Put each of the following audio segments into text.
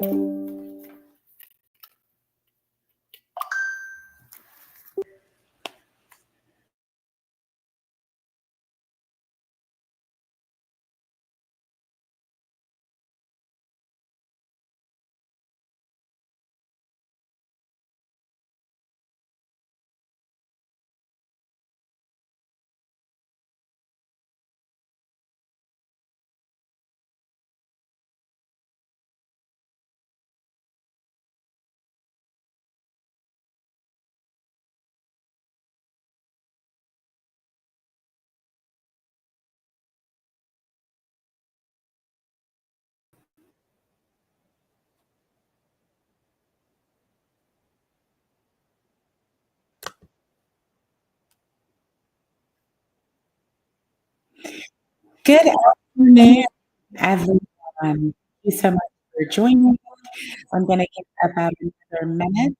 Good afternoon, everyone. Thank you so much for joining. I'm going to give about another minute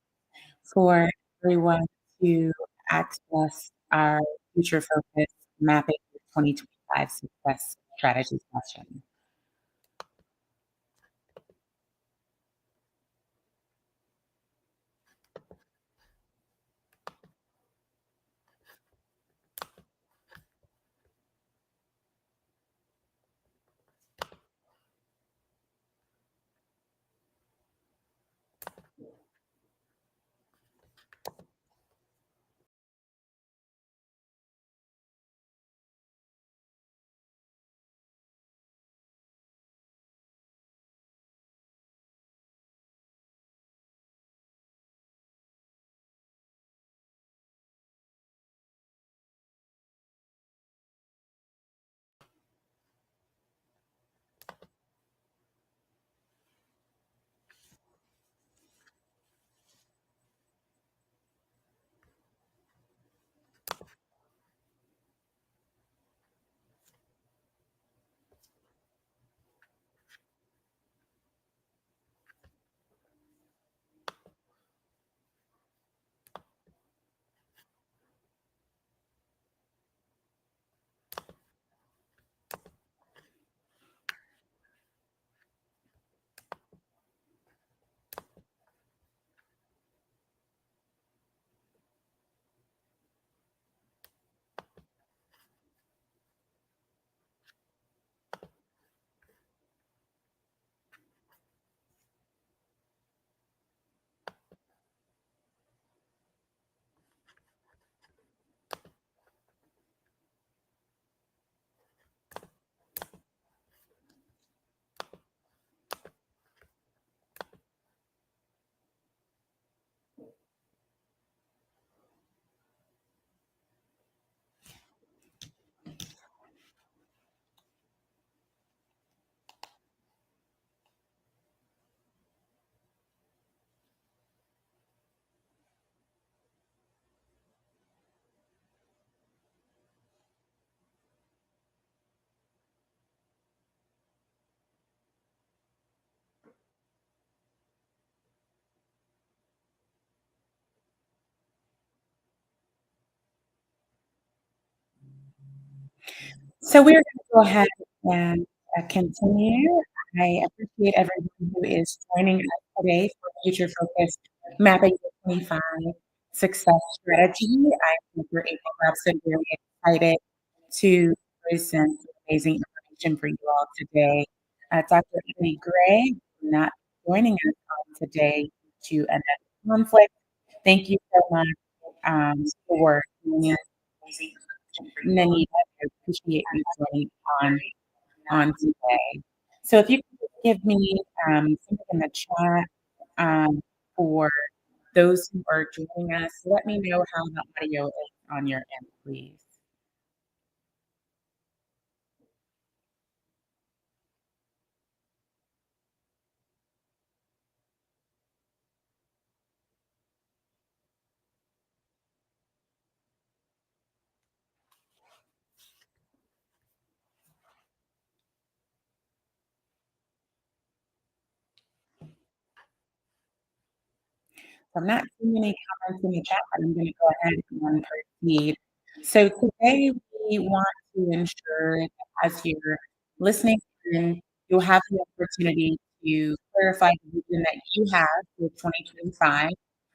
for everyone to access our future focus mapping 2025 success strategy session. So we're going to go ahead and continue. I appreciate everyone who is joining us today for Future Focused Mapping the 25 Success Strategy. I think we're April Robson, very excited to present amazing information for you all today. Dr. Amy Gray not joining us on today due to another conflict. Thank you so much for joining us. Nanita, I appreciate you joining on today. So if you could just give me something in the chat for those who are joining us, let me know how the audio is on your end, please. So I'm not seeing any comments in the chat, but I'm going to go ahead and proceed. So today we want to ensure that as you're listening in, you'll have the opportunity you clarify the vision that you have for 2025.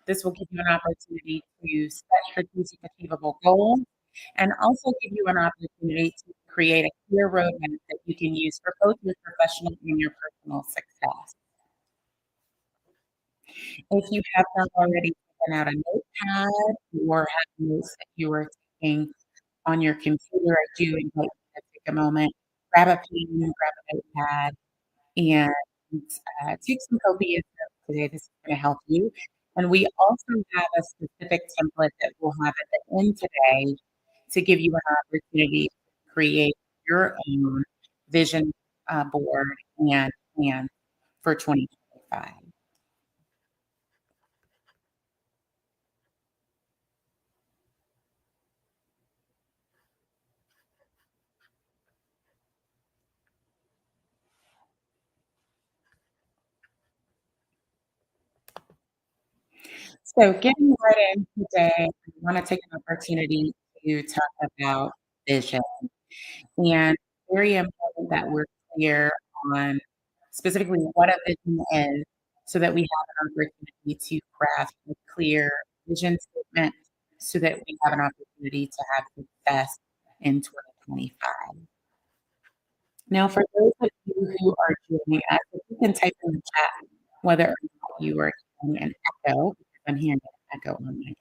This will give you an opportunity to set strategic achievable goals and also give you an opportunity to create a clear roadmap that you can use for both your professional and your personal success. If you have not already taken out a notepad or have notes that you are taking on your computer, I do invite you to take a moment, grab a pen, grab a notepad, and take some copious notes today. This is going to help you. And we also have a specific template that we'll have at the end today to give you an opportunity to create your own vision board and plan for 2025. So getting right in today, I want to take an opportunity to talk about vision. And very important that we're clear on specifically what a vision is so that we have an opportunity to craft a clear vision statement so that we have an opportunity to have success in 2025. Now, for those of you who are joining us, if you can type in the chat whether or not you are hearing an echo, because I'm hearing an echo on my end.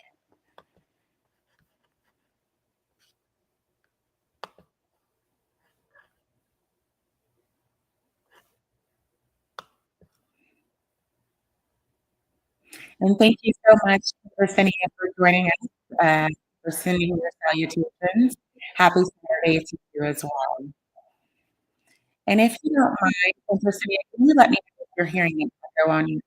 And thank you so much for sending and for joining us, for sending your salutations. Happy Saturday to you as well. And if you don't mind, Cindy, can you let me know if you're hearing an echo on you?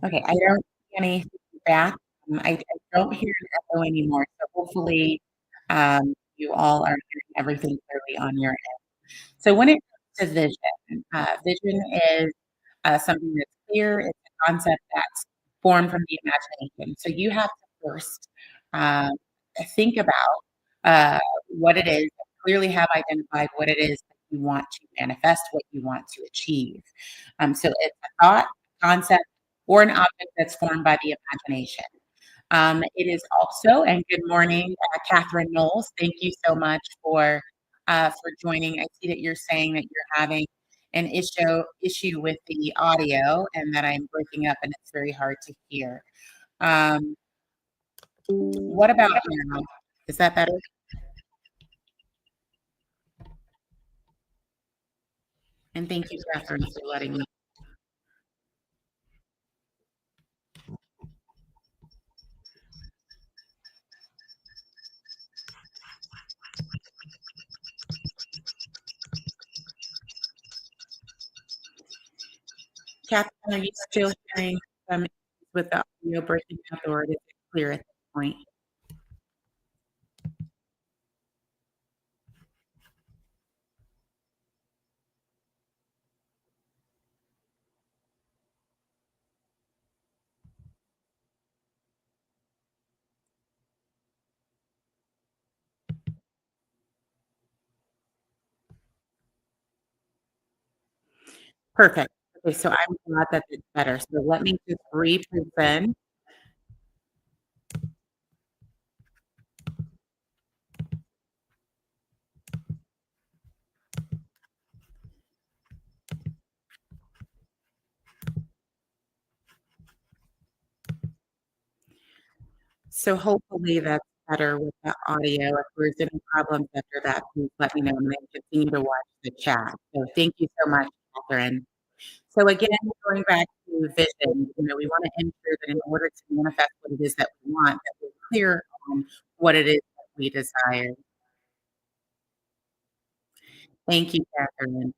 Okay, I don't see any feedback. I don't hear an echo anymore, so hopefully, you all are hearing everything clearly on your end. So when it comes to vision, vision is something that's clear. It's a concept that's formed from the imagination. So you have to first um, think about what it is, clearly have identified what it is that you want to manifest, what you want to achieve. So it's a thought, concept, or an object that's formed by the imagination. It is also, and good morning, Catherine Knowles. Thank you so much for joining. I see that you're saying that you're having an issue with the audio and that I'm breaking up and it's very hard to hear. Um, what about now? Is that better? And thank you, Catherine, for letting me. Catherine, are you still hearing some issues with the audio breaking up, or is it clear at this point? Perfect. Okay, so I'm glad that it's better. So let me just represent. So hopefully that's better with the audio. If there's any problems after that, please let me know and then continue to watch the chat. So thank you so much, Catherine. So again, going back to vision, we want to ensure that in order to manifest what it is that we want, that we're clear on what it is that we desire. Thank you, Catherine.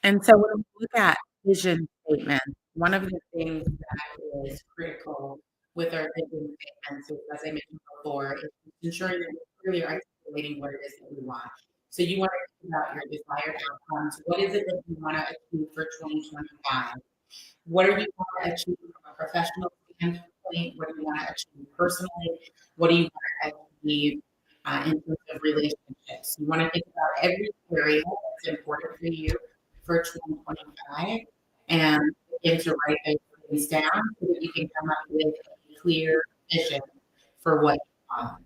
And so when we look at vision statements, one of the things that is critical with our vision statements is, as I mentioned before, is ensuring that we're clearly articulating what it is that we want. So you want to think about your desired outcomes. What is it that you want to achieve for 2025? What are you want to achieve from a professional standpoint? What do you want to achieve personally? What do you want to achieve in terms of relationships? You want to think about every area that's important for you for 2025 and begin to write those things down so that you can come up with a clear vision for what you want.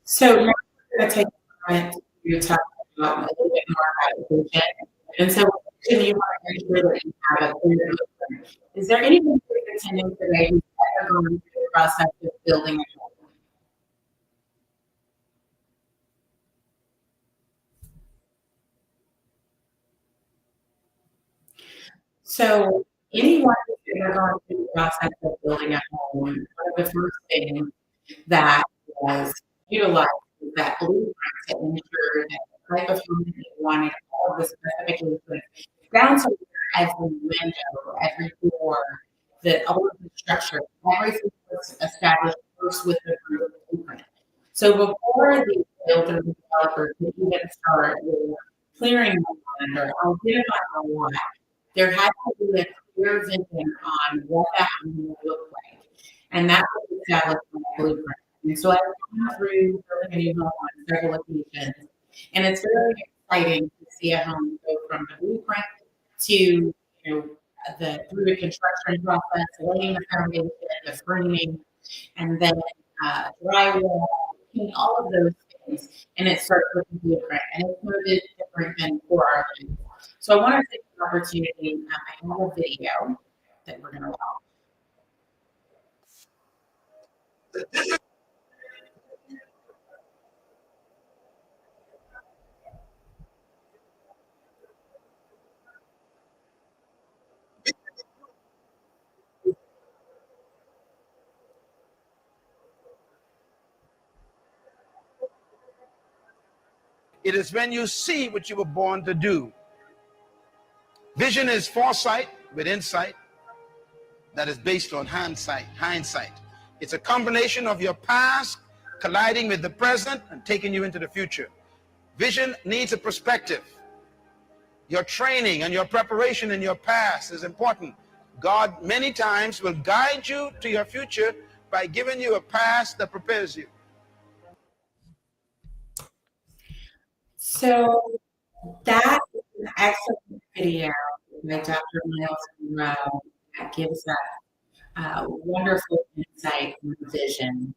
So now we're going to take a moment to talk about a little bit more about vision. And so vision, you want to make sure that you have a clear vision. Is there anyone who's attending today who's ever gone through the process of building a home? So anyone who's ever gone through the process of building a home, one of the first things that was utilized was that blueprint to ensure that the type of home that you wanted, all of the specifications, down to every window, every door, that all of the structure, everything was established first with the blueprint. So before the builder developer could even start with clearing the land or identifying a lot, there had to be a clear vision on what that home would look like. And that was established in the blueprint. And so I've gone through building a new home on several occasions, and it's very exciting to see a home go from the blueprint to, the through the construction process, laying the foundation, the framing, and then drywall, paint, all of those things. And it starts with the blueprint, and it's a little bit different than for our kids. So I want to take the opportunity. I have a video that we're going to watch. It is when you see what you were born to do. Vision is foresight with insight that is based on hindsight. It's a combination of your past colliding with the present and taking you into the future. Vision needs a perspective. Your training and your preparation in your past is important. God many times will guide you to your future by giving you a past that prepares you. So that is an excellent video by Dr. Miles Monroe that gives us wonderful insight and vision.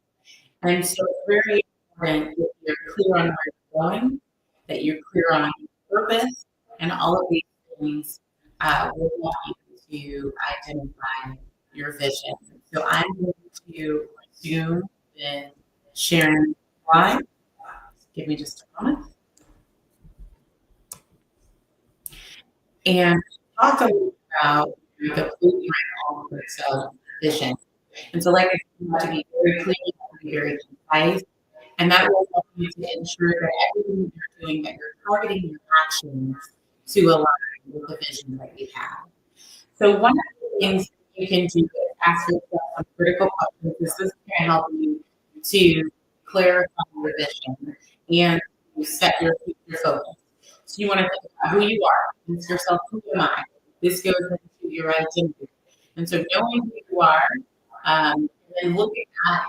And so it's very important that you're clear on where you're going, that you're clear on your purpose, and all of these things will help you to identify your vision. So I'm going to resume with sharing slides. Give me just a moment. And talk a little about the blueprint elements of vision. And so, like I said, you have to be very clear, you have to be very concise, and that will help you to ensure that everything you're doing, that you're targeting your actions to align with the vision that you have. So one of the things you can do is ask yourself some critical questions. This is going to help you to clarify your vision and to set your future focus. So you want to think about who you are. Ask yourself, who am I? This goes into your identity. And so knowing who you are, and then looking at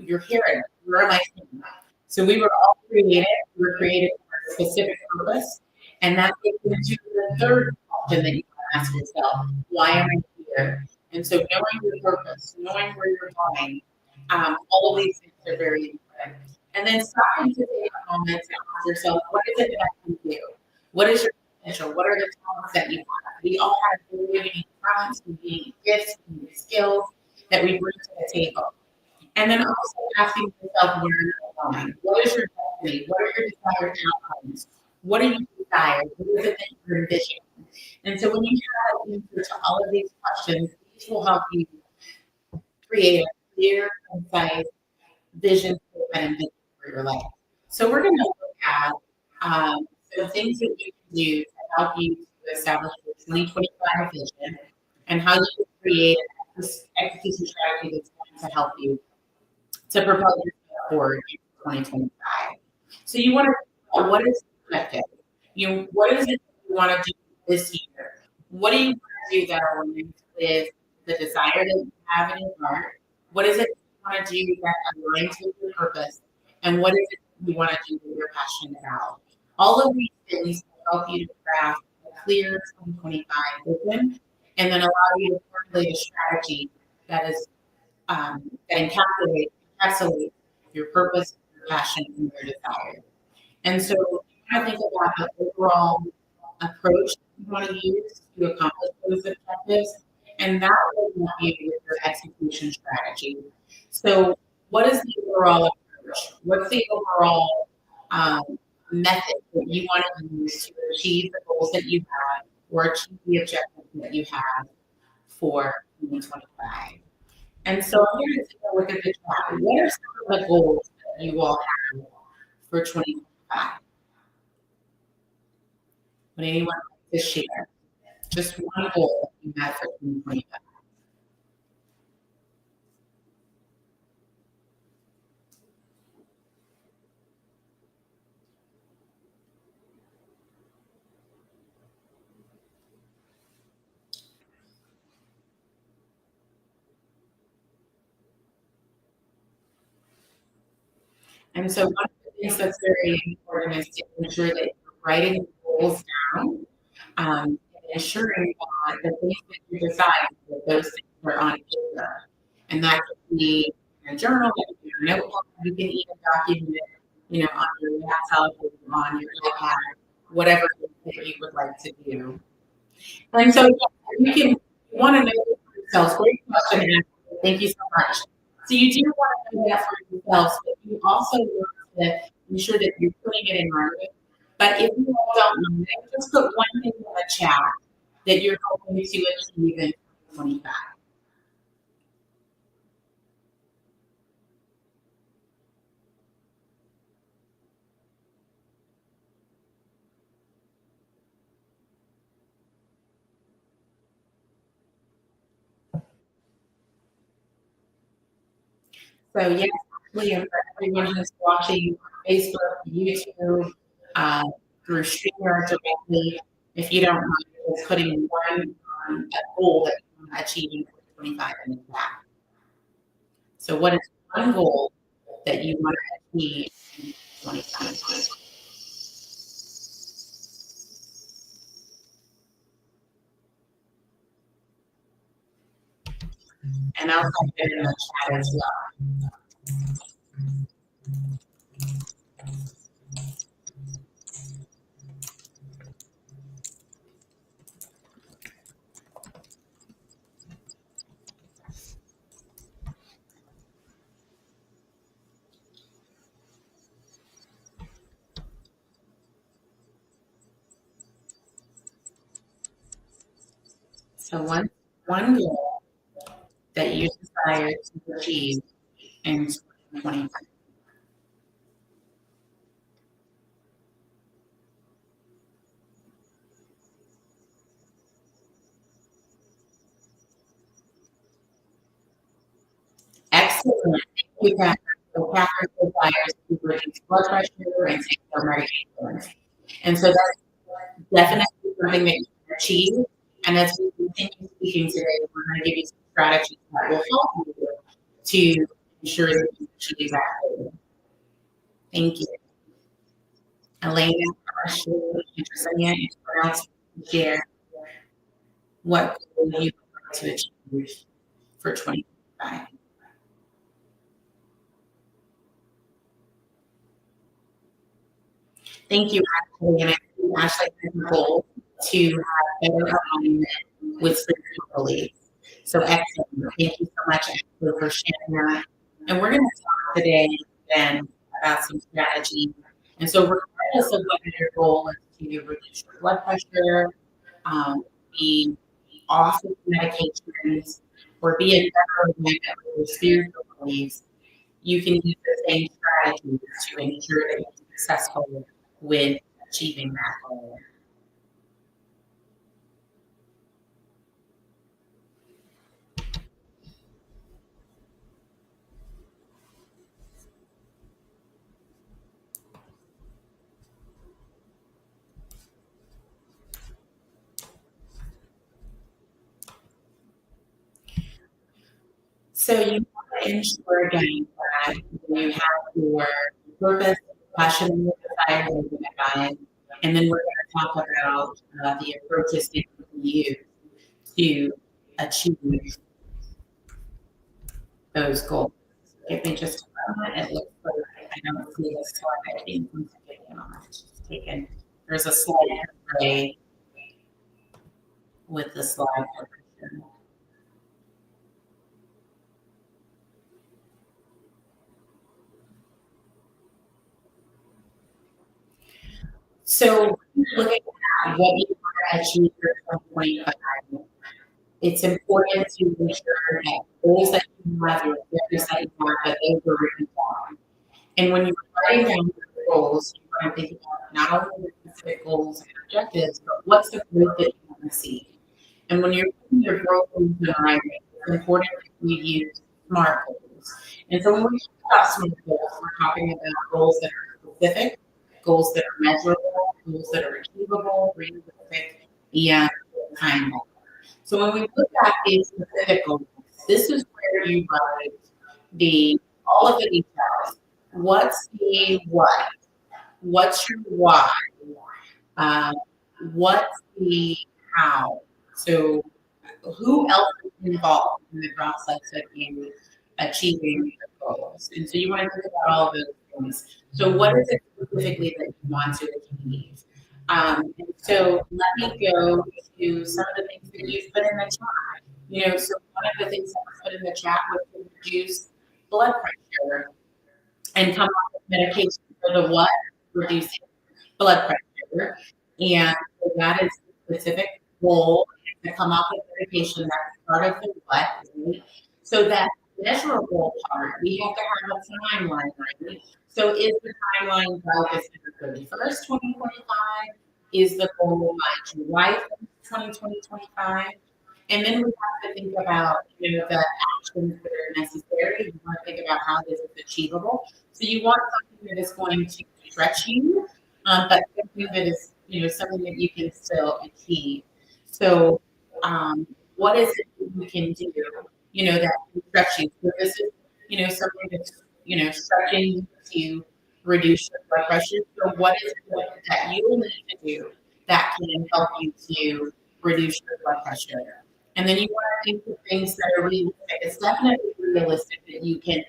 you're hearing, where am I seeing? So we were all created, we were created for a specific purpose. And that takes you to the third question that you want to ask yourself, why am I here? And so knowing your purpose, knowing where you're going, all of these things are very important. And then stopping to take a moment to ask yourself, what is it that I can do? What is your potential? What are the talents that you have? We all have very unique talents, unique gifts, unique skills that we bring to the table. And then also asking yourself where you're going. What is your destiny? What are your desired outcomes? What do you desire? What is it that you're envisioning? And so when you have an answer to all of these questions, these will help you create a clear, concise vision statement and vision for your life. So we're going to look at some things that you can do to help you to establish your 2025 vision and how you can create an execution strategy that's going to help you to propel yourself forward in 2025. So you want to think about what is the objective? What is it you want to do this year? What do you want to do that aligns with the desire that you have in your heart? What is it you want to do that aligns with your purpose? And what is it you want to do that you're passionate about? All of these things will help you to craft a clear 2025 vision and then allow you to formulate a strategy that is that encapsulates your purpose, your passion, and your desire. And so you want to think about the overall approach you want to use to accomplish those objectives, and that will help you with your execution strategy. So, what is the overall approach? What's the overall um, method that you want to use to achieve the goals that you have or achieve the objectives that you have for 2025? And so I'm going to take a look at the chat. What are some of the goals that you all have for 2025? Would anyone like to share? Just one goal that you have for 2025. And so one of the things that's very important is to ensure that you're writing the goals down, and ensuring that the things that you decide that those things are on paper. And that could be in a journal, it could be in a notebook, you can even document it, on your laptop or on your iPad, whatever it is that you would like to do. And so you can want to know for yourselves. Great question, Ashley. Thank you so much. So you do want to know that for yourselves, but you also want to ensure that you're putting it in writing. But if you all don't know, then just put one thing in the chat that you're hoping to achieve in 2025. So yes, actually, and for everyone who's watching Facebook, YouTube, uh, through StreamYard directly, if you don't mind, just putting one a goal that you want to achieve in 2025 in the chat. So what is one goal that you want to achieve in 2025? And I'll type it in the chat as well. So one goal that you desire to achieve in 2025. Excellent. We got so Catherine desires to reduce blood pressure and take their medications. And so that's definitely something that you can achieve. And as we continue speaking today, we're going to give you some strategies that will help you to ensure that you achieve that goal. Thank you. Elena, Ashley, and Sonia, anyone else share what goal you would like to achieve for 2025? Thank you, Ashley. And I think Ashley has a goal to have better alignment with spiritual beliefs. So excellent. Thank you so much, Ashley, for sharing that. And we're going to talk today then about some strategies. And so regardless of whether your goal is to reduce your blood pressure, be off of medications, or be in better alignment with your spiritual beliefs, you can use the same strategies to ensure that you're successful with achieving that goal. So you want to ensure again that you have your purpose, passion, and your desire identified, and then we're going to talk about the approaches that you can use to achieve those goals. Give me just a moment. It looks like I don't see the slide being taken on. It's just taken. There's a slide delay with the slide version. So looking at what you want to achieve for 2025, it's important to ensure that goals that you have, your objectives that you have, that those are written down. And when you're writing down your goals, you want to think about not only the specific goals and objectives, but what's the growth that you want to see. And when you're putting your growth goals in writing, it's important that you use SMART goals. And so when we talk about SMART goals, we're talking about goals that are specific, goals that are measurable, goals that are achievable, realistic, and timely. So when we look at these specific goals, this is where you write the all of the details. What's the what? What's your why? Uh, what's the how? So who else is involved in the process of you achieving your goals? And so you want to think about all of those things. So what is it specifically that you want to achieve? And so let me go to some of the things that you've put in the chat. So one of the things that was put in the chat was to reduce blood pressure and come up with medication for the what? Reducing blood pressure. And so that is the specific goal to come up with medication that's part of the what, right? So that measurable part, we have to have a timeline, right? So is the timeline by December 31st, 2025? Is the goal by July 2025? And then we have to think about, the actions that are necessary. You want to think about how this is achievable. So you want something that is going to stretch you, but something that is, something that you can still achieve. So, what is it that you can do, that can stretch you? So this is, something that's, stretching to reduce your blood pressure. So what is it that you will need to do that can help you to reduce your blood pressure? And then you want to think of things that are realistic. It's definitely realistic that you can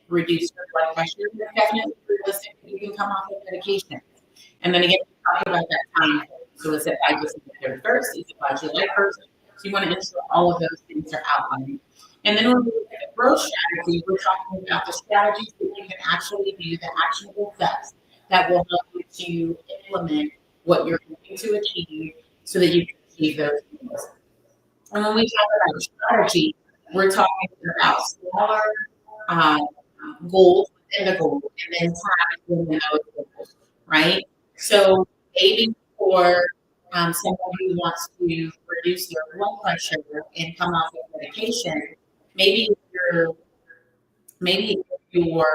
reduce your blood pressure. It's definitely realistic that you can come off of medication. And then again, talking about that time. So is it by December 31st? Is it by July 1st? So you want to ensure all of those things are outlined. And then when we look at the growth strategy, we're talking about the strategies that you can actually do, the actionable steps that will help you to implement what you're looking to achieve so that you can achieve those goals. And when we talk about strategy, we're talking about smaller uh, goals within the goal and then time within those goals, right? So maybe for someone who wants to reduce their blood pressure and come off of medication, maybe your maybe your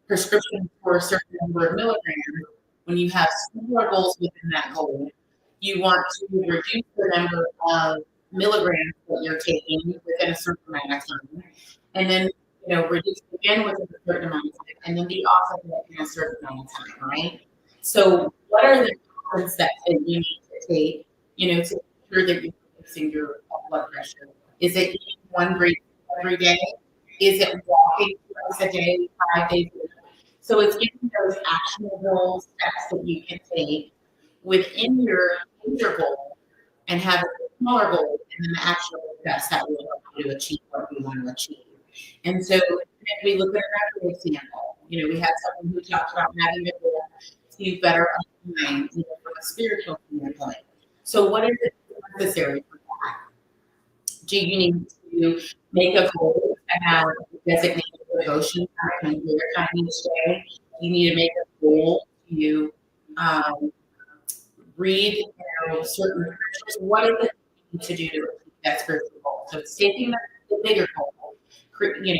prescription for a certain number of milligrams, when you have smaller goals within that goal, you want to reduce the number of milligrams that you're taking within a certain amount of time. And then reduce again within a certain amount of time, and then be off of it in a certain amount of time, right? So, what are the action steps that you need to take, to ensure that you're reducing your blood pressure? Is it eating one grape every day? Is it walking twice a day, 5 days a week? So it's giving those actionable steps that you can take within your major goal and have a smaller goal and then actionable steps that will help you to achieve what we want to achieve. And so if we look at another example, we had someone who talked about having a goal to better align, from a spiritual standpoint. So what is it necessary for that? Do you need to make a goal to have designated devotion time and prayer time each day? You need to make a goal to um, read, certain scriptures. What is it you need to do to achieve that spiritual goal? So it's taking the bigger goal, creating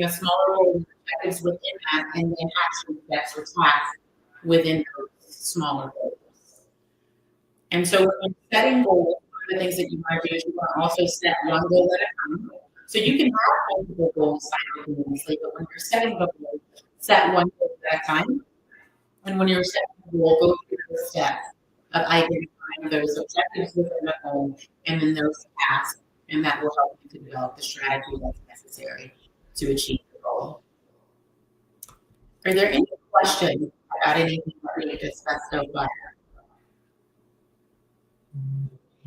a smaller goal with objectives within that, and then action steps or tasks within those smaller goals. And so when you're setting goals, one of the things that you want to do is you want to also set one goal at a time. So you can have multiple goals simultaneously, but when you're setting the goal, set one goal at a time. And when you're setting the goal, go through the steps of identifying those objectives within the goal and then those tasks, and that will help you to develop the strategy that's necessary to achieve the goal. Are there any questions about anything that we discussed so far?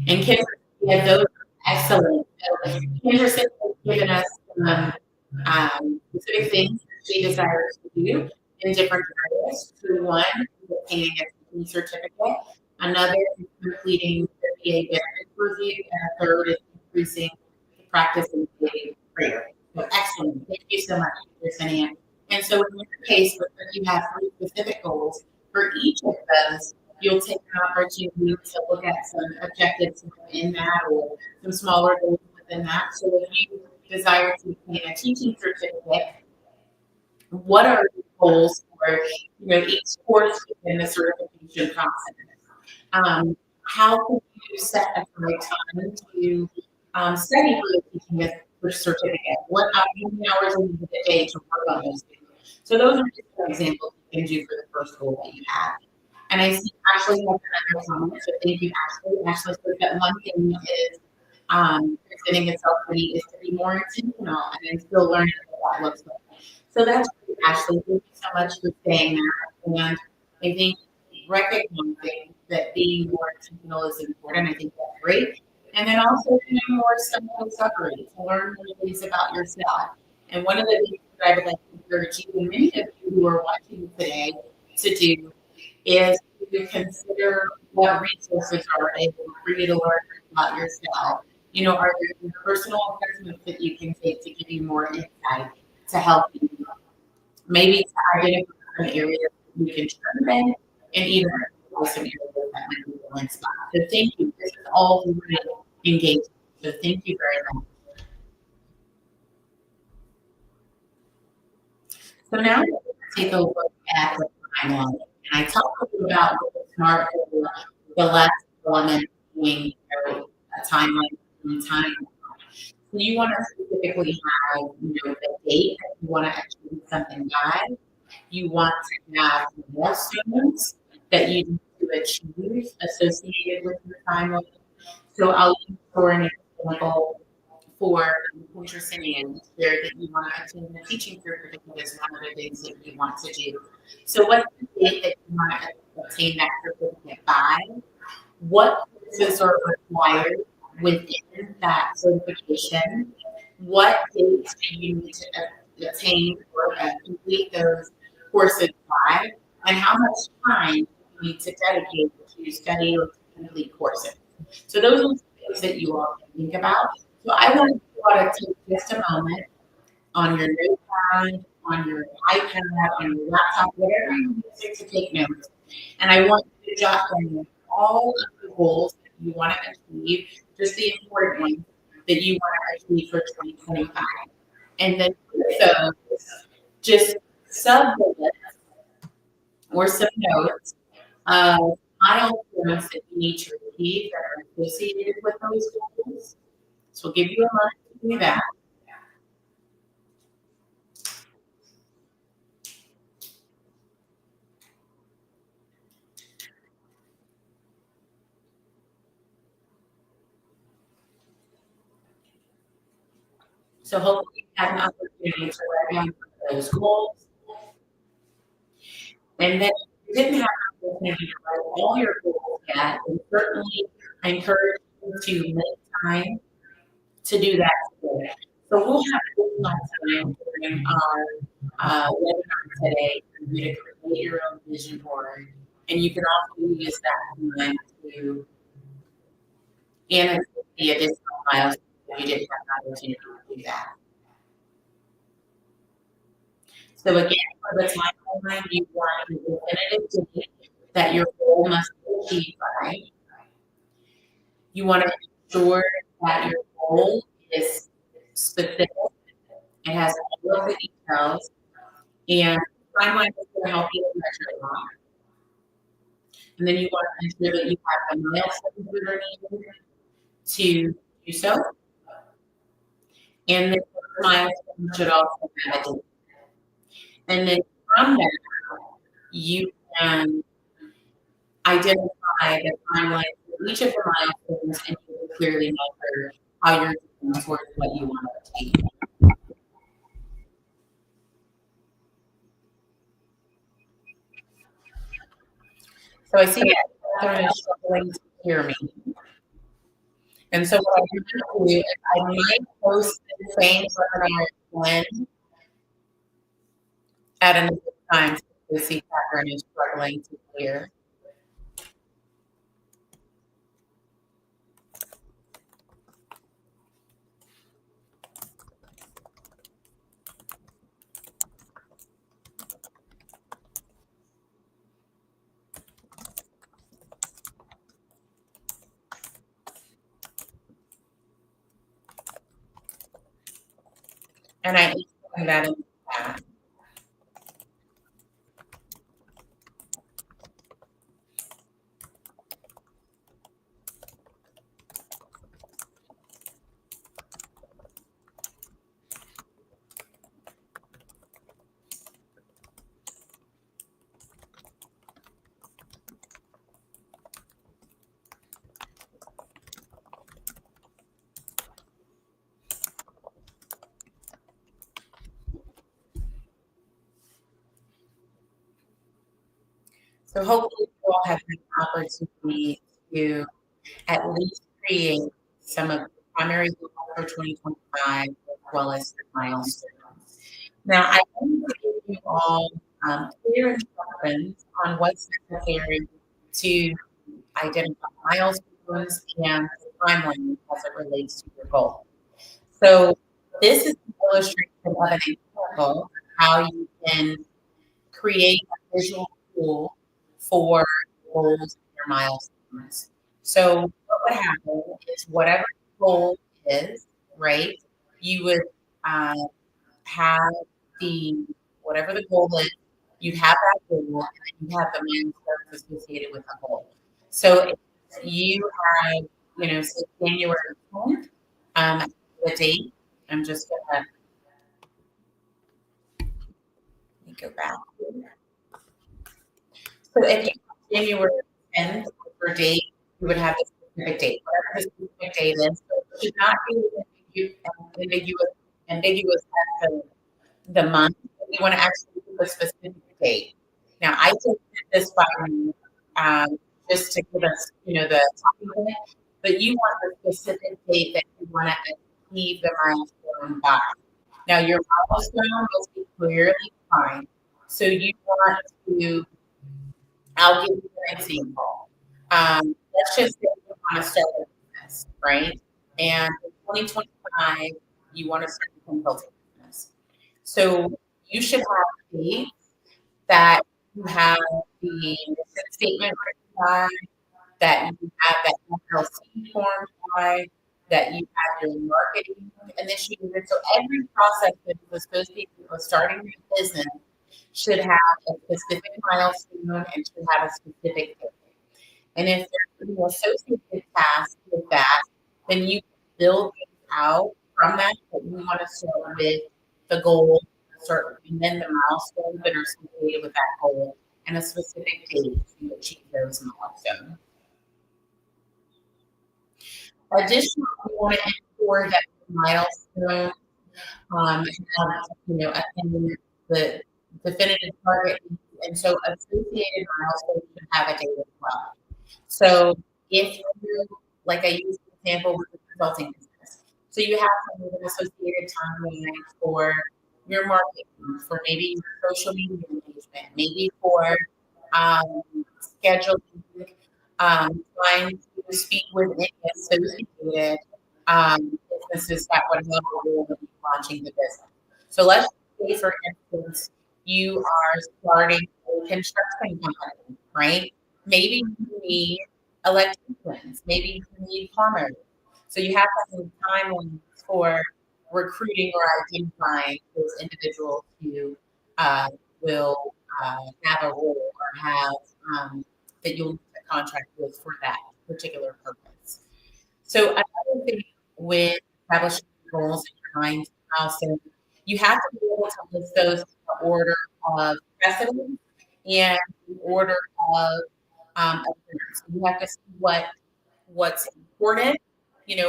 And Kendra, yeah, those are excellent. So Kendra has given us specific things that she desires to do in different areas. So one is obtaining a teaching certificate. Another is completing the VA benefits review. And a third is increasing the practice of daily prayer. So excellent. Thank you so much, Yesenia. And so in your case, because you have 3 specific goals, for each of those, you'll take an opportunity to look at some objectives within that or some smaller goals within that. So if you desire to obtain a teaching certificate, what are the goals for each course within the certification process? How can you set aside time to study for the teaching certificate? How many hours in the day to work on those things? So those are just some examples you can do for the first goal that you have. And I see Ashley has another comment, so thank you, Ashley. Ashley says that one thing is presenting itself ready is to be more intentional and then still learning what that looks like. So that's great, Ashley. Thank you so much for saying that. And I think recognizing that being more intentional is important. I think that's great. And then also doing more self-discovery to learn more things about yourself. And one of the things that I would like to encourage you and many of you who are watching today to do is to consider what resources are able for you to learn about yourself. Are there personal assessments that you can take to give you more insight to help you? Maybe to identify some areas that you can turn in, and even some areas that might be a blind spot. So thank you. This is all really engaging. So thank you very much. So now we're going to take a look at the timeline. And I talked a little about what the SMART goal, the last element being a timeline and time. So you want to specifically have the date that you want to achieve something by. You want to have milestones that you need to achieve associated with your timeline. So I'll use for an example for Cincinnati there that you want to obtain the teaching certificate is one of the things that you want to do. So what's the date that you want to obtain that certificate by? What courses are required within that certification? What dates do you need to obtain or complete those courses by? And how much time do you need to dedicate to study or to complete courses? So those are the things that you all can think about. So I want you to take just a moment on your notepad, on your iPad, on your laptop, whatever you use to take notes. And I want you to jot down all of the goals that you want to achieve, just the important ones that you want to achieve for 2025. And then so just sub-bullets or some notes of milestones that you need to achieve that are associated with those goals. So we'll give you a moment to do that. So hopefully you have an opportunity to write down those goals. And then if you didn't have an opportunity to write all your goals yet, then certainly I encourage you to make time to do that today. So we'll have additional time during our webinar today for you to create your own vision board. And you can also use that time to annotate the additional milestones if you didn't have an opportunity to do that. So again, for the timeline, you want a definitive date that your goal must be achieved by. You want to ensure that your goal is specific. It has all of the details, and timeline is going to help you measure it on. And then you want to ensure that you have the milestones that are needed to do so. And then those milestones should also have a date. And then from that, you can identify the timeline for each of the milestones and you can clearly measure how you're doing towards what you want to achieve. So I see that Catherine is struggling to hear me. And so what I'm going to do is I might post the same webinar again at another time so you see Catherine is struggling to hear. And I am putting that in the chat. So hopefully you all have an opportunity to at least create some of the primary goals for 2025 as well as the milestones. Now, I want to give you all clear instructions on what's necessary to identify milestones and the timeline as it relates to your goal. So this is an illustration of an example of how you can create a visual tool for goals and your milestones. So what would happen is whatever the goal is, right? You would uh, have the whatever the goal is, you'd have that goal, and then you have the milestones associated with the goal. So if you have, say January 10th, the date, I'm just gonna let me go back. So if you have January 10th for date, you would have a specific date, whatever the specific date is. So it should not be ambiguous as to the month. You want to actually give a specific date. Now, I did this by just to give us, the talking point, but you want the specific date that you want to achieve the milestone by. Now, your milestone must be clearly defined. So you want to I'll give you an example. Let's just say you want to start a business, right? And in 2025, you want to start a consulting business. So you should have dates that you have the mission statement written by, that you have that LLC form by, that you have your marketing initiated. So every process that is associated with starting your business should have a specific milestone and should have a specific date. And if there's any associated tasks with that, then you can build things out from that. But you want to start with the goal, and then the milestones that are associated with that goal, and a specific date to achieve those milestones. Additionally, we want to ensure that the milestones and the definitive target. And so associated milestones should have a date as well. So if you, like I used an example with the consulting business, so you have to have an associated timeline for your marketing, for maybe your social media engagement, maybe for um, scheduling, trying to speak with any associated businesses that would have a role in launching the business. So let's say, for instance, you are starting a construction company, right? Maybe you need electricians, maybe you need plumbers. So you have to have timelines for recruiting or identifying those individuals who uh, will have a role or have that you'll need a contract with for that particular purpose. So another thing with establishing goals in your mind milestone, you have to be able to list those in the order of precedence and the order of appearance. You have to see what's important,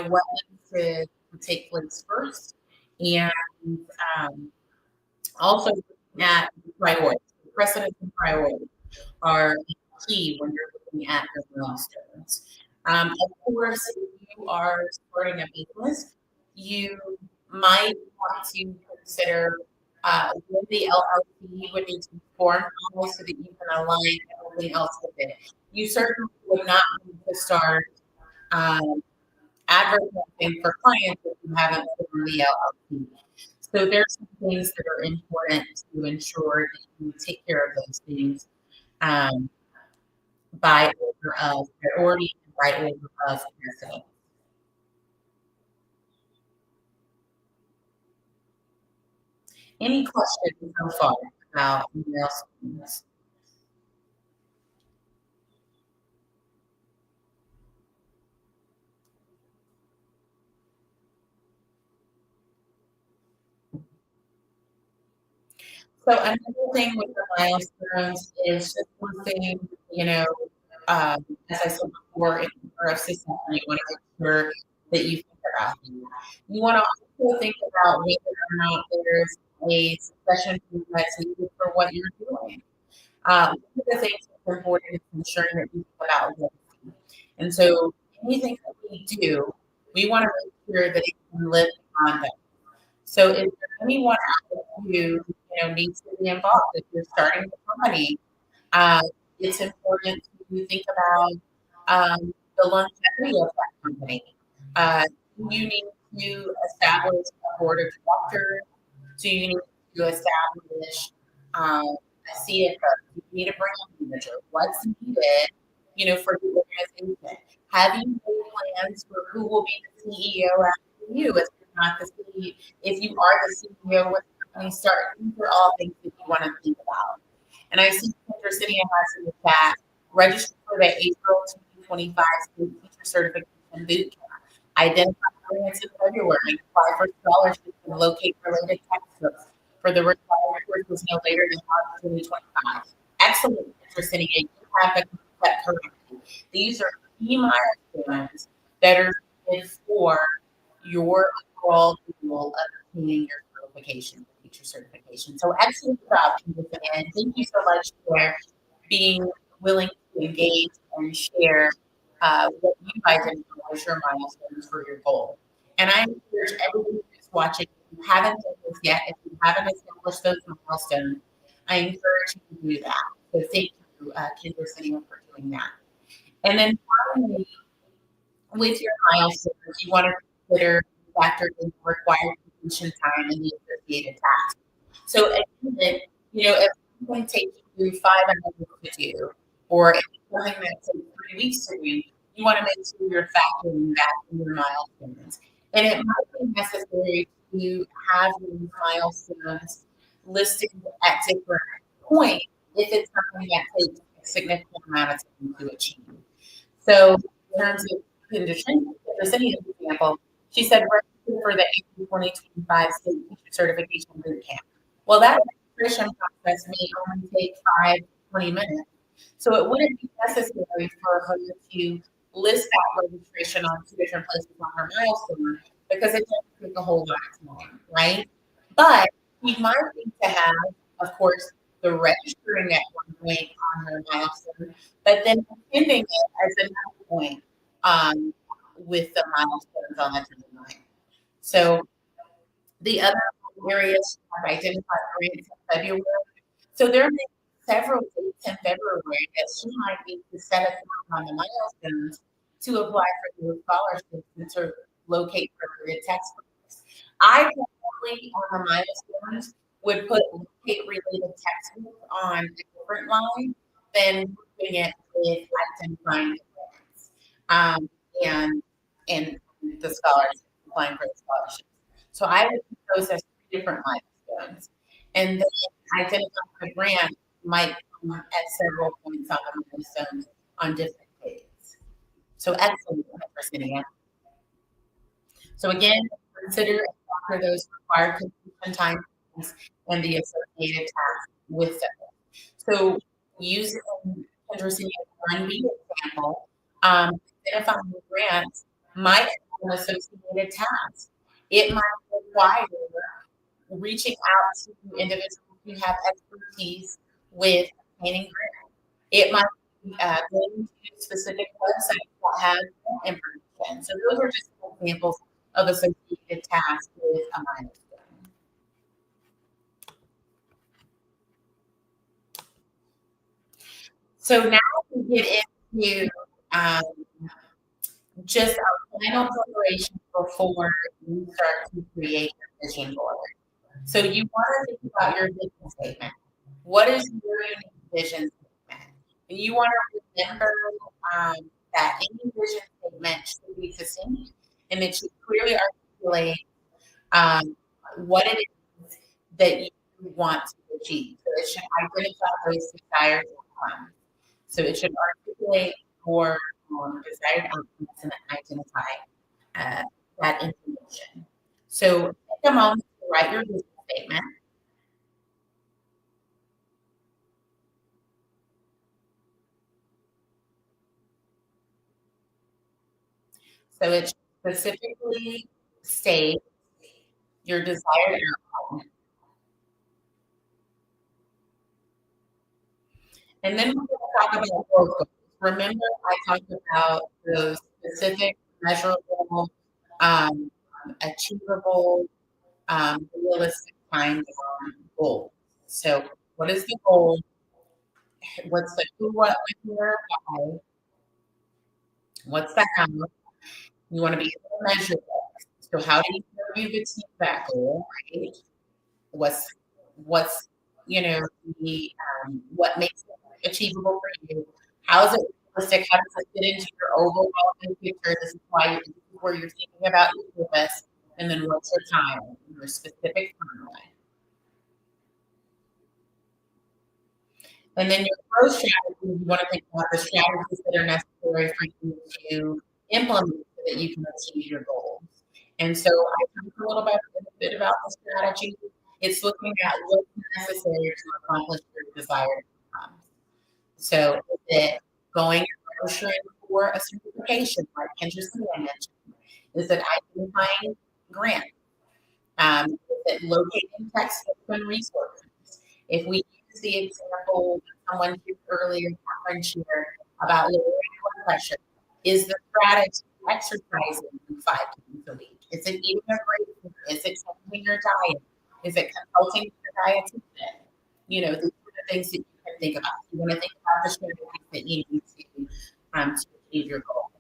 what needs to take place first, and um, also looking at priorities. Precedence and priorities are key when you're looking at your milestones. Of course, if you are starting a business, you might want to consider when the LLC would need to be formed so that you can align everything else with it. You certainly would not need to start um, advertising for clients if you haven't formed the LLC. So there's some things that are important to ensure that you take care of those things um, by order of priority and by order of precedence. Any questions so far about email screens? So another thing with the milestones is just listing, as I said before, in order of success, you want to make sure that you think about that. You want to also think about whether or not there's a succession that's needed for what you're doing. One of the things that's important is ensuring that you think about legacy. And so anything that we do, we want to make sure that it can live beyond us. So is there anyone out who needs to be involved? If you're starting a company, uh, it's important to think about the longevity of that company. Uh, you need to establish a board of directors. So you need to establish a CFO. You need a brand manager. What's needed, for the organization? Have you made plans for who will be the CEO after you? If you're not the CEO, if you are the CEO, what the company start? These are all things that you want to think about. And I see Kendra City has in the chat, register for the April 2025 State Teacher Certification Boot Camp. Identify grants in February, apply for scholarships, and locate related textbooks for the required courses no later than March 2025. Excellent, Kendra City, and you have the concept correctly. These are key milestones that are needed for your overall goal of obtaining your certification, teacher certification. So excellent job, and thank you so much for being willing to engage and share what you identify as your milestones for your goal. And I encourage everyone who's watching, if you haven't done this yet, if you haven't established those milestones, I encourage you to do that. So thank you, Kendra City, for doing that. And then finally, with your milestones, you want to consider factors in required completion time and the associated tasks. So again, if something takes you 5 hours to do, or if it's something that takes 3 weeks to do, you want to make sure you're factoring that in your milestones. And it might be necessary to have these milestones listed at different points if it's something that takes a significant amount of time to achieve. So in terms of condition, the city example, she said register for the April 2025 state teacher certification boot camp. Well, that registration process may only take 5 to 20 minutes. So it wouldn't be necessary for her to list that registration on 2 different places on her milestone because it doesn't take a whole lot of time, right? But she might need to have, of course, the registering at one point on her milestone, but then attending it as another point um, with the milestones on the timeline. So the other areas have identified grants in February. So there may be several dates in February that she might need to set aside on the milestones to apply for those scholarships and to locate appropriate textbooks. I probably on the milestones would put locate related textbook on a different line than putting it with identifying the grants and and the scholarships, applying for the scholarships. So I would put those as three different milestones. And then identifying the grant might come at several points on the milestone on different dates. So excellent, Virginia. So again, consider and factor those required completion time and the associated tasks with them. So using Henderson 1B example, identifying grants might have an associated task. It might require reaching out to individuals who have expertise with obtaining grants. It might be going to specific websites that have information. So those are just examples of associated tasks with a milestone. So now we get into um, just our final preparation before you start to create your vision board. So you want to think about your vision statement. What is your unique vision statement? And you want to remember um, that any vision statement should be succinct and it should clearly articulate what it is that you want to achieve. So it should identify those desired outcomes. So it should articulate your desired outcomes and identify uh, that information. So take a moment to write your vision statement. So it specifically state your desired outcome. And then we're going to talk about growth goals. Remember, I talked about those specific, measurable, um, achievable, realistic kind of goals. So, what is the goal? What's the who, what, when, where, why? What's the how? You want to be able to measure that. So, how do you know you've achieved that goal, right? What's what's the what makes it achievable for you? How is it realistic? How does it fit into your overall picture? This is this is where you're thinking about your purpose, and then what's your time, your specific timeline, and then your growth strategy. You want to think about the strategies that are necessary for you to implement so that you can achieve your goals. And so I talked a little bit about the strategy. It's looking at what's necessary to accomplish your desired outcomes. So is it going and registering for a certification, like Kendra mentioned? Is it identifying grants? Is it locating textbooks and resources? If we use the example that someone used earlier, Catherine shared about lowering blood pressure, is the strategy exercising 5 times a week? Is it eating a great food? Is it changing your diet? Is it consulting with your dietitian? These are the things that you can think about. You want to think about the strategies that you need to achieve your goal.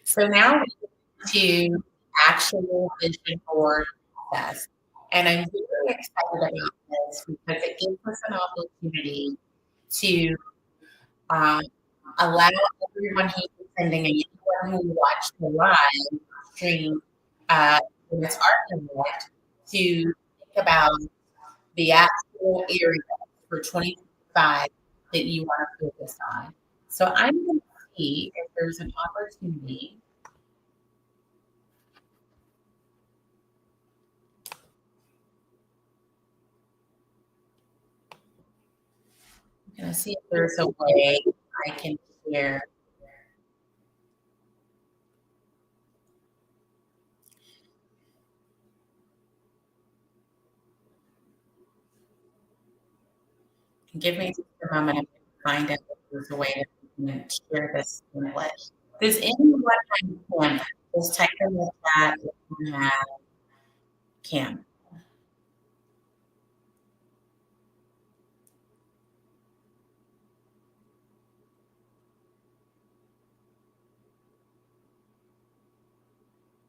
So now we get to actual vision board process. And I'm really excited about this because it gives us an opportunity to um, allow everyone who's attending and anyone who watched the live stream in this archive to think about the actual area for 2025 that you want to focus on. So I'm going to see if there's an opportunity. I'm going to see if there's a way I can share Give me just a moment to find out if there's a way that we can share this template. Does anyone have Canva? Just type in the chat if you have Canva.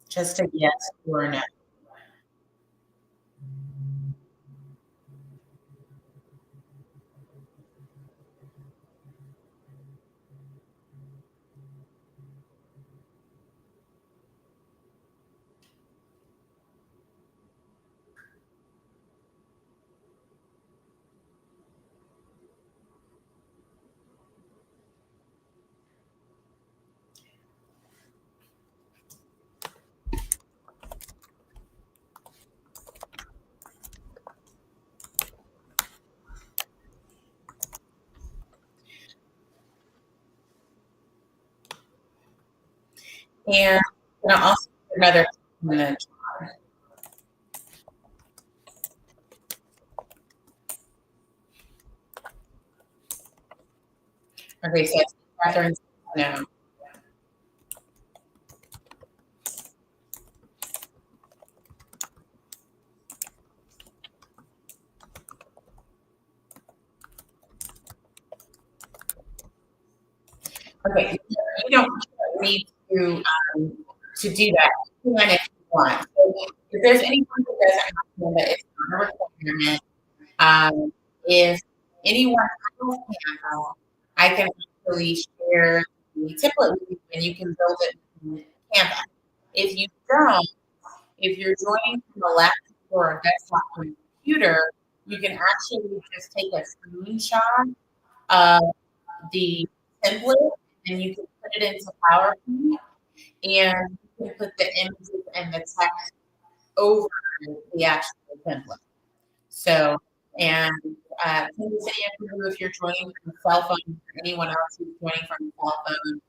Just a yes or a no. And I'm gonna also put another comment. Okay, so Catherine, no. Okay, you don't need to do that. You can if you want. So if there's anyone who doesn't have Canva, it's not a requirement. If anyone has Canva, I can actually share the template with you and you can build it in Canva. If you don't, if you're joining from a laptop or a desktop computer, you can actually just take a screenshot of the template and you can put it into PowerPoint and you can put the images and the text over the actual template. So, and Kansas City, if you're joining from a cell phone, or anyone else who's joining from a cell phone,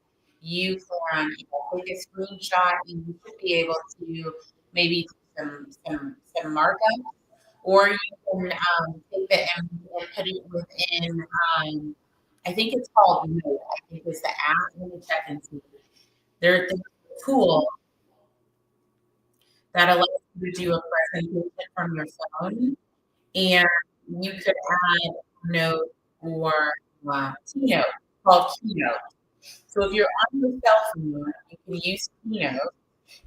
you can take a screenshot and you should be able to maybe do some markup, or you can take the image and put it within. I think it's called Note. I think it's the app. Let me check and see. There's a tool that allows you to do a presentation from your phone, and you could add Note or Keynote called Keynote. So if you're on your cell phone, you can use Keynote.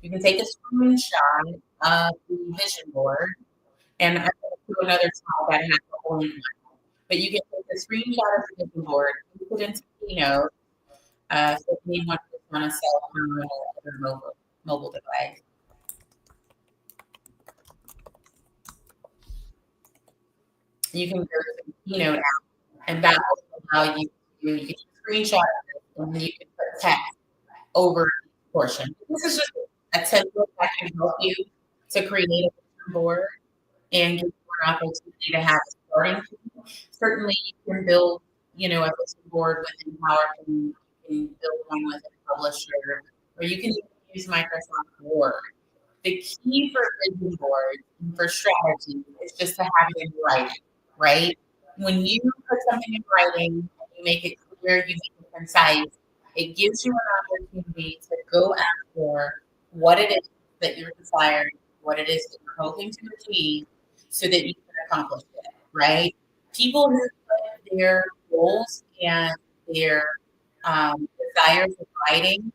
You can take a screenshot of the vision board, and I'm going to do another tab that has the whole link. But you can take a screenshot of the vision board, you put it into Keynote, so anyone who's on a cell phone or other mobile device. You can go to the Keynote app, and that will allow you to you can screenshot it, and then you can put text over each portion. This is just a template that can help you to create a vision board and give you an opportunity to have a starting point. Certainly, you can build, a vision board within PowerPoint. You can build one with a publisher, or you can use Microsoft Word. The key for vision boards and for strategy is just to have it in writing, right? When you put something in writing, and you make it clear, you make it concise, it gives you an opportunity to go after what it is that you're desiring, what it is that you're hoping to achieve, so that you can accomplish it, right? People who put their goals and their desires in writing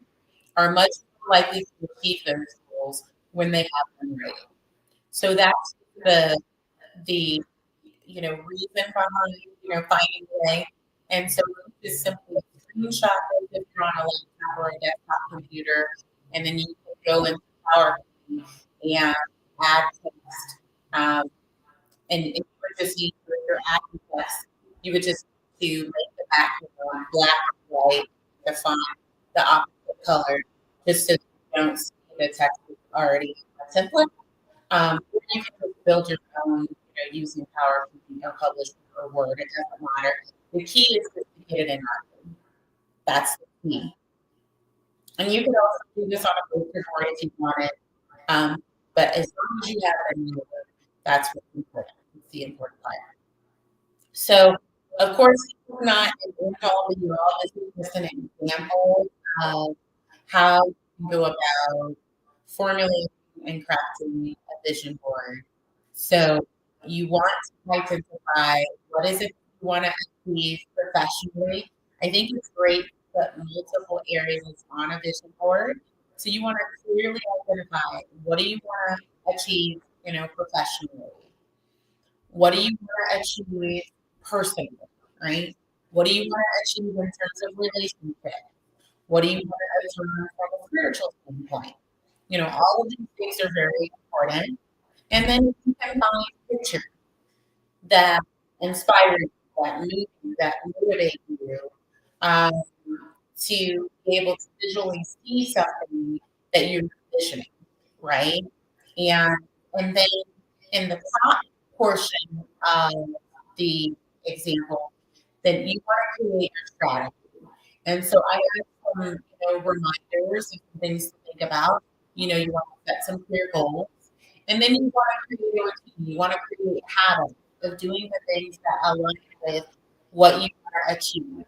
are much more likely to achieve those goals when they have them ready. So that's the reason behind finding a way. And so you just simply screenshot it if you're on a laptop or a desktop computer, and then you can go into PowerPoint and add text. And if you would just use your adding text, you would just to make the background black and white, the font the opposite color, just so you don't see the text that's already in the template. Or you can just build your own, using PowerPoint or Publish or Word. It doesn't matter. The key is just to get it in writing. That's the key. And you can also do this on a poster board if you want it. But as long as you have it in your Word, that's what's important. It's the important part. So Of course, this is not an end all be all. This is just an example of how you can go about formulating and crafting a vision board. So you want to identify what is it you want to achieve professionally. I think it's great to put multiple areas on a vision board. So you want to clearly identify what do you want to achieve, professionally. What do you want to achieve personally, right? What do you want to achieve in terms of relationship? What do you want to achieve from a spiritual standpoint? All of these things are very important. And then you can find pictures that inspire you, that move you, that motivate you um, to be able to visually see something that you're envisioning, right? And and then in the top portion of the example, then you want to create your strategy. And so I have some, reminders and some things to think about. You want to set some clear goals. And then you want to create a routine. You want to create habits of doing the things that align with what you want to achieve.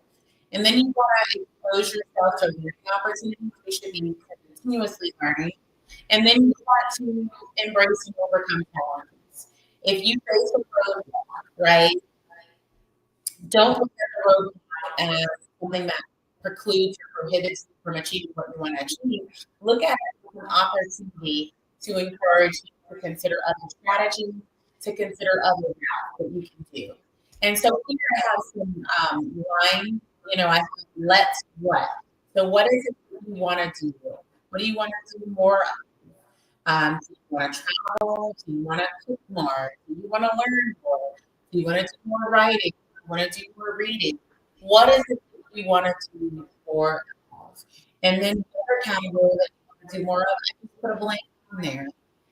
And then you want to expose yourself to learning opportunities. You should be continuously learning. And then you want to embrace and overcome challenges. If you face a roadblock, right, don't look at the roadblock as something that precludes or prohibits you from achieving what you want to achieve. Look at it as an opportunity to encourage you to consider other strategies, to consider other routes that you can do. And so here I have some line, I have let's what. So what is it that you want to do? What do you want to do more of? Do you want to travel? Do you want to cook more? Do you want to learn more? Do you want to do more writing? Do you want to do more reading? What is it that you want to do more of? And then the other category that you want to do more of, I just put a blank in there.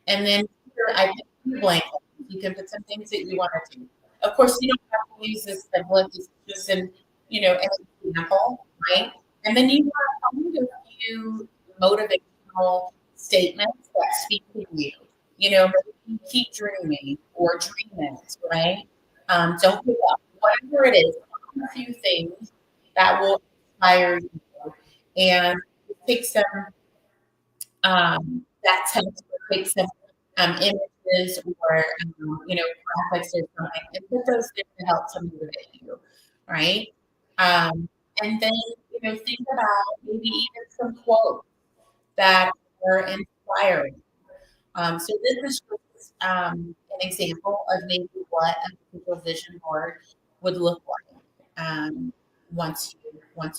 And then here I put two blank ones. You can put some things that you want to do. Of course, you don't have to use this template. This is just an example, right? And then you want to find a few motivational statements that speak to you. Maybe keep dreaming or dream it, right? Don't give up. Whatever it is, find a few things that will inspire you and take some that text or take some images or graphics or something and put those there to help to motivate you, right? Um, and then think about maybe even some quotes that are inspiring. So this is just an example of maybe what a visual vision board would look like once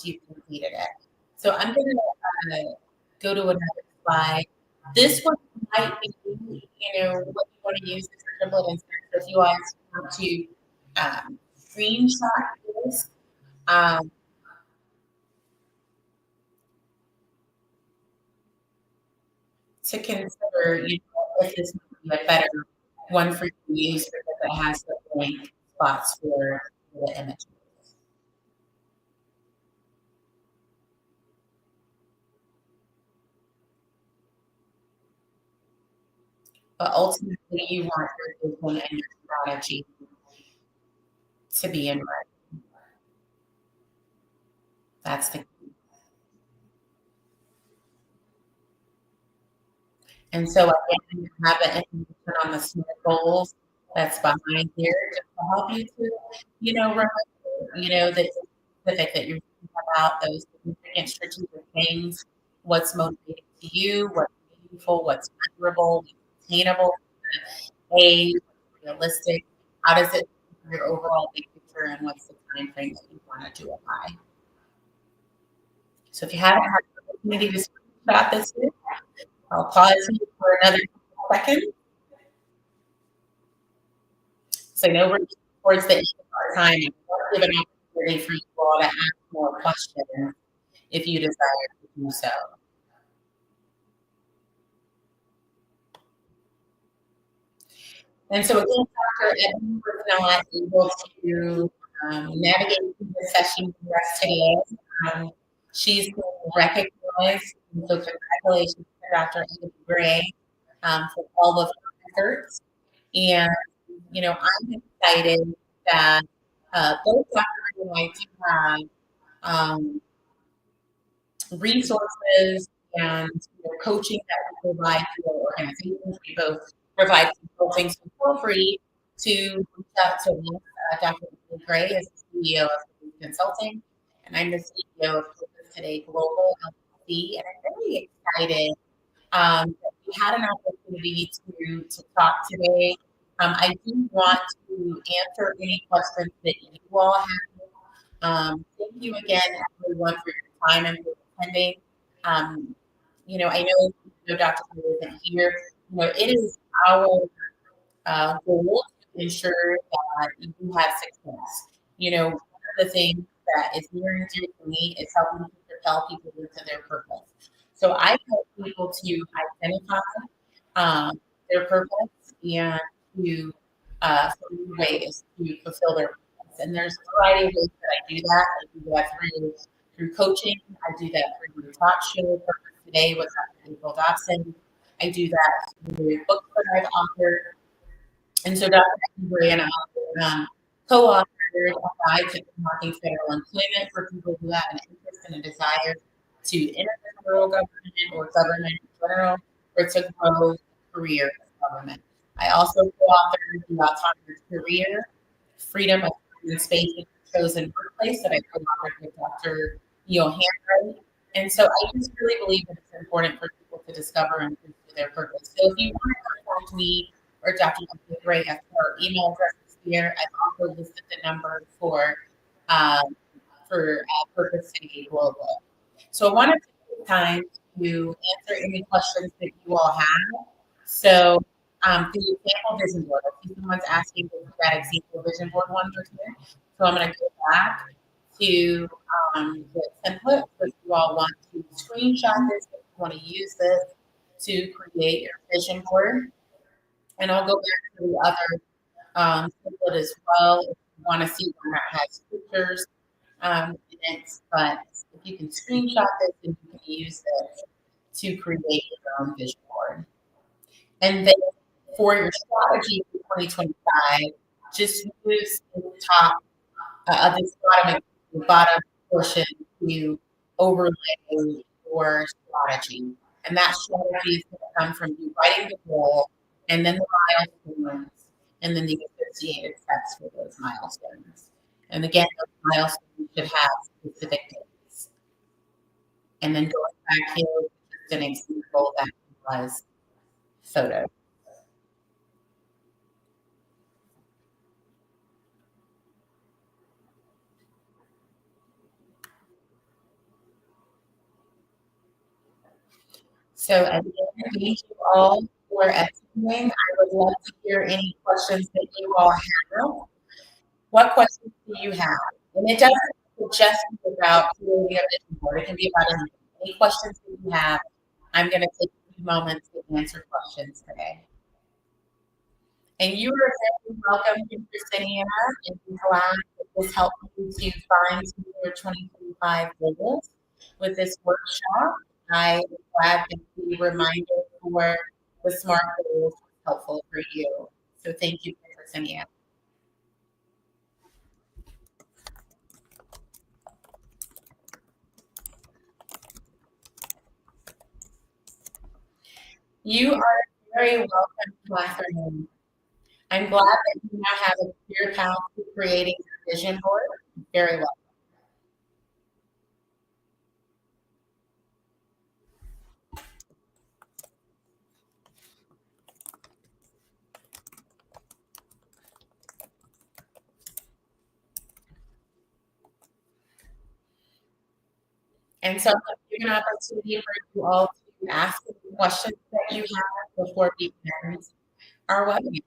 you've completed it. So I'm going to go to another slide. This one might be, what you want to use as a template instead. So if you guys want to screenshot this, um, to consider, if this might be a better one for you to use because it has the blank spots for the images. But ultimately, you want your vision and your strategy to be in writing. That's the key. And so again, you have the information on the SMART goals that's behind here just to help you to, remember, that specific that you're thinking about those significant strategic things, what's motivating to you, what's meaningful, what's measurable, what's attainable, a realistic, how does it for your overall big picture and what's the time frame that you want to do it by. So if you haven't had the opportunity to screenshot this, I'll pause you for another second. So I know we're towards the end of our time. I want to give an opportunity for you all to ask more questions if you desire to do so. And so again, Dr. Edmund was not able to navigate through the session with us today. She's been recognized, and so congratulations to Dr. Edmund Gray for all of her efforts. And, I'm excited that Both Dr. and I do have um, resources and coaching that we provide to our organizations. We both provide consulting, so feel free to reach out to me. Dr. Gray is the CEO of Consulting, and I'm the CEO of Focus Today Global LLC, and I'm very excited that we had an opportunity to talk today. I do want to answer any questions that you all have. Thank you again, everyone, for your time and for attending. Um, I know, Dr. isn't here. It is our goal to ensure that you have success. One of the things that is near and dear to me is helping to propel people into their purpose. So I help people to identify their purpose and to find ways to fulfill their purpose. And there's a variety of ways that I do that. I do that through coaching. I do that through the talk show Purpose Today with Dr. April Dobson. I do that through books that I've authored. And so Dr. Embry and I co-authored a guide to unlocking federal employment for people who have an interest and a desire to enter the federal government or government in general, or to grow a career in government. I also co-authored the Autonomous Career, Freedom of Time and Space in the Chosen Workplace that I co-authored with Dr. Neil Handwright. And so I just really believe that it's important for people to discover and pursue their purpose. So if you want to contact me or Dr. Gray, our email address is here. I've also listed the number for Purpose City Global. So I want to take the time to answer any questions that you all have. So the example vision board, I see someone's asking for that example vision board one more time. So I'm going to go back to the template. So if you all want to screenshot this, if you want to use this to create your vision board. And I'll go back to the other template as well if you want to see one that has pictures in it. But if you can screenshot this, and you can use this to create your own vision board. And then for your strategy for 2025, just use the top, this bottom portion to overlay your strategy. And that strategy is going to come from you writing the goal, and then the milestones, and then the associated steps for those milestones. And again, those milestones should have specific dates. And then going back here, just an example that was photo. So again, thank you all for attending. I would love to hear any questions that you all have. What questions do you have? And it doesn't just be about creating a vision board. It can be about any questions that you have. I'm going to take a few moments to answer questions today. And you are very welcome to Christina and be glad that this helped you to find your 2025 goals with this workshop. I am glad that the reminder for the SMART goals was helpful for you. So thank you, Christina. You are very welcome, Catherine. I'm glad that you now have a clear path to creating your vision board. Very well. And so I'm going to give an opportunity for you all to ask any questions that you have before we end our webinar.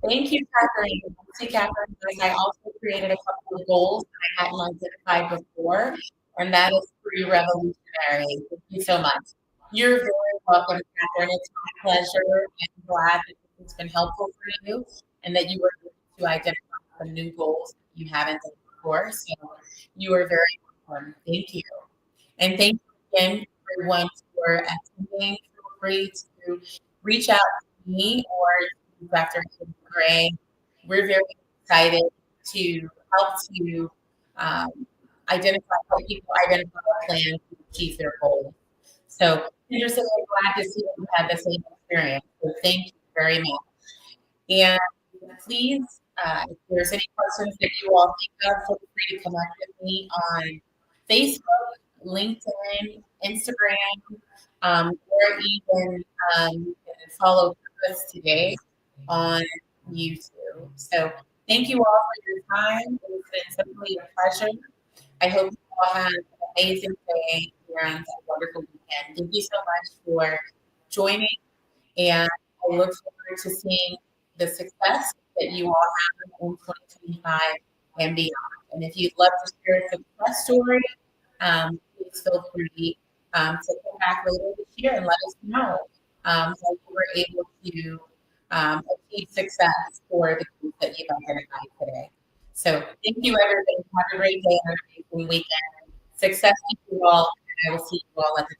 Thank you, Catherine. See, Catherine, I also created a couple of goals that I hadn't identified before, and that is pretty revolutionary. Thank you so much. You're very welcome, Catherine. It's my pleasure. I'm glad that it's been helpful for you and that you were able to identify some new goals that you haven't done before. So you are very welcome. Thank you. And thank you again, everyone, for attending. Feel free to reach out to me or to Dr. Gray. We're very excited to help to um, help people identify a plan to achieve their goals. So, interesting and glad to see that you had the same experience. So, thank you very much. And please, if there's any questions that you all think of, feel free to connect with me on Facebook, LinkedIn, Instagram, or even you can follow Purpose Today on YouTube. So thank you all for your time. It's been simply a pleasure. I hope you all have an amazing day and a wonderful weekend. Thank you so much for joining, and I look forward to seeing the success that you all have in 2025 and beyond. And if you'd love to share a success story, please feel free to come back later this year and let us know how you were able to achieve success for the group that you've identified today. So thank you, everybody. Have a great day and a great weekend. Success to you all, and I will see you all at the